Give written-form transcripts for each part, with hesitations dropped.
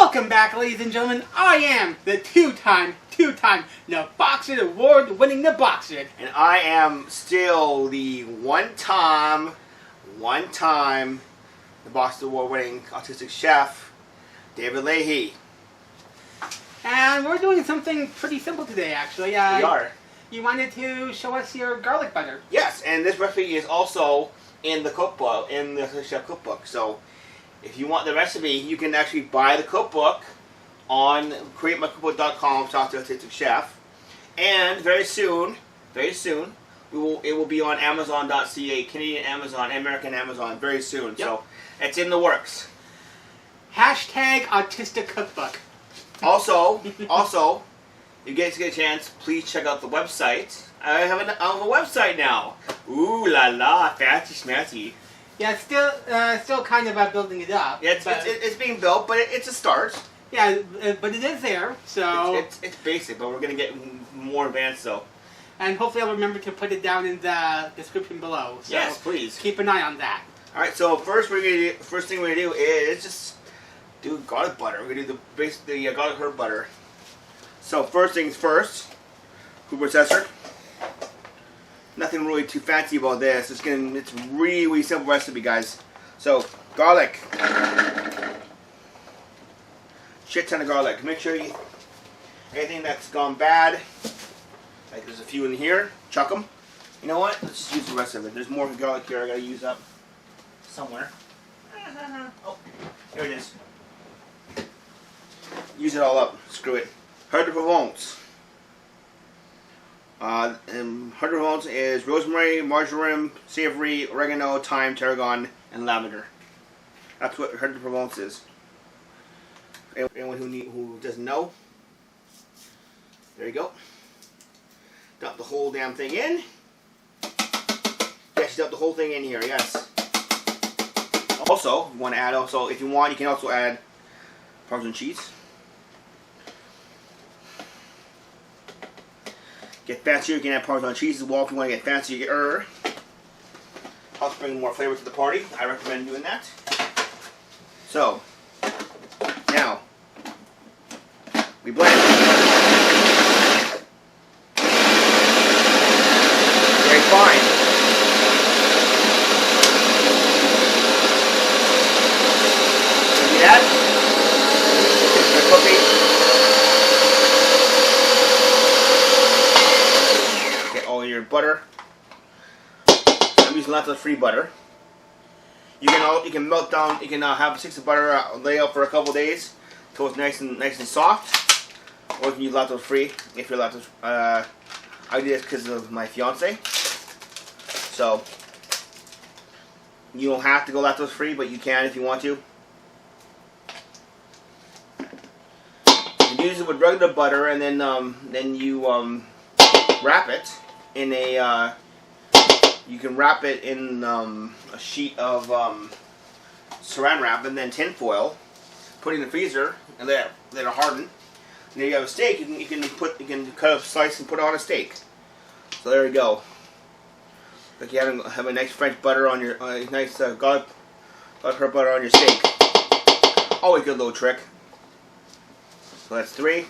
Welcome back, ladies and gentlemen. I am the two-time Boxer award-winning the Boxer. And I am still the one-time the Boxer award-winning autistic chef, David Leahy. And we're doing something pretty simple today, actually. We are. You wanted to show us your garlic butter. Yes, and this recipe is also in the cookbook, in the chef cookbook. So, if you want the recipe, you can actually buy the cookbook on createmycookbook.com/autistic-chef, and very soon, it will be on Amazon.ca, Canadian Amazon, American Amazon, very soon. Yep. So, it's in the works. Hashtag autistic cookbook. Also, if you guys get a chance, please check out the website. I have a website now. Ooh la la, fancy schmancy. Yeah, still kind of building it up. Yeah, it's being built, but it's a start. Yeah, but it is there, so... It's basic, but we're going to get more advanced, though. And hopefully I'll remember to put it down in the description below. So yes, please. Keep an eye on that. Alright, so first thing we're going to do is just do garlic butter. We're going to do the garlic herb butter. So first things first, food processor. Nothing really too fancy about this. It's really simple recipe, guys. So garlic, shit ton of garlic. Make sure anything that's gone bad, like there's a few in here, chuck them. You know what? Let's just use the rest of it. There's more garlic here I gotta use up somewhere. Oh, here it is. Use it all up. Screw it. Heard de Provence. And heard de Provence is rosemary, marjoram, savory, oregano, thyme, tarragon, and lavender. That's what heard de Provence is. Anyone who doesn't know, there you go. Dump the whole damn thing in. Yes, dump the whole thing in here. Yes. Also, you want to add if you want, you can also add Parmesan cheese. Get fancier, you can add Parmesan cheese as well if you want to get fancier. Helps bring more flavor to the party. I recommend doing that. So, now, we blend. Very fine. See that? They're cooking. Your butter. I'm using lactose-free butter. You can melt down. You can have sticks of butter lay out for a couple days until it's nice and soft. Or you can use lactose-free if you're lactose. I do this because of my fiance. So you don't have to go lactose-free, but you can if you want to. You can use it with regular butter, and then you wrap it in a, you can wrap it in a sheet of saran wrap and then tin foil, put it in the freezer and let it harden. And then you have a steak. You can cut a slice and put it on a steak. So there you go. Like you have a nice French butter on your nice garlic herb butter on your steak. Always a good little trick. So that's 3.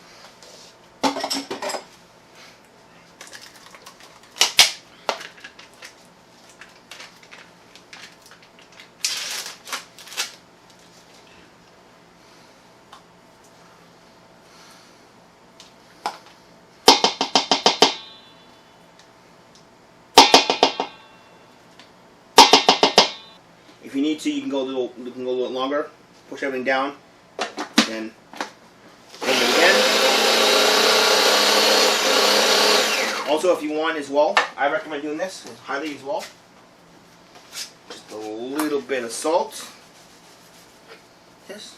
If you need to, you can go a little longer. Push everything down, and open it again. Also, if you want as well, I recommend doing this highly as well. Just a little bit of salt. Yes.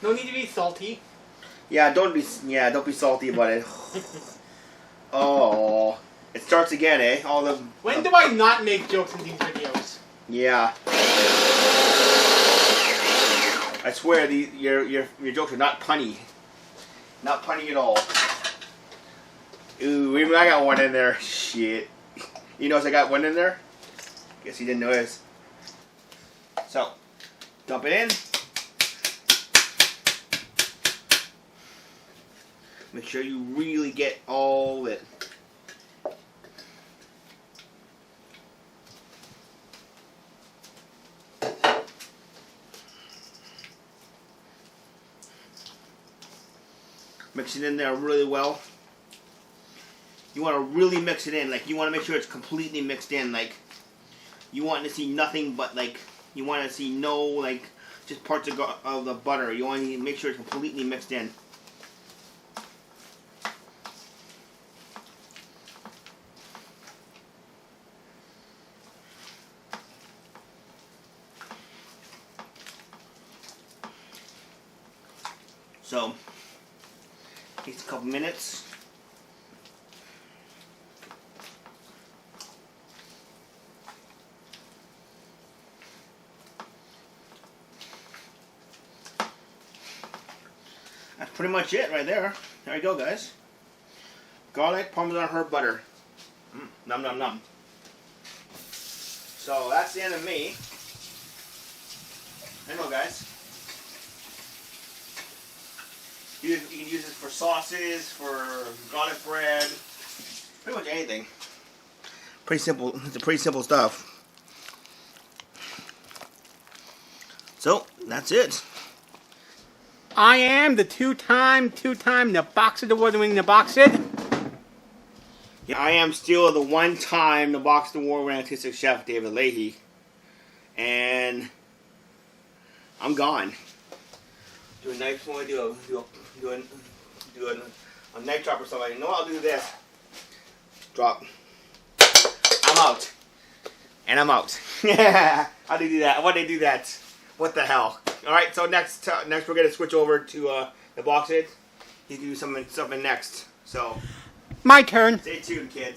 No need to be salty. Yeah, don't be salty about it. Oh, it starts again, eh? When do I not make jokes in these videos? Yeah. I swear your jokes are not punny. Not punny at all. Ooh, even I got one in there. Shit. You notice I got one in there? Guess you didn't notice. So, dump it in. Make sure you really get all of it. Mix it in there really well. You want to really mix it in. Like, you want to make sure it's completely mixed in. Like, you want to see nothing but, like, you want to see no, like, just parts of the butter. You want to make sure it's completely mixed in. So, takes a couple minutes. That's pretty much it right there. There you go, guys. Garlic, Parmesan herb butter. Num num num. So that's the end of me. I know, guys. You can use this for sauces, for garlic bread, pretty much anything. Pretty simple. It's a pretty simple stuff. So that's it. I am the two-time Naboxed award-winning Naboxed. Yeah, I am still the one-time Naboxed award-winning artistic chef David Leahy, and I'm gone. Do a knife point, do a knife chop or something. No, I'll do this. Drop. I'm out. And I'm out. How do you do that? Why do they do that? What the hell? Alright, so next we're going to switch over to the box. He's going to do something next. So, my turn. Stay tuned, kids.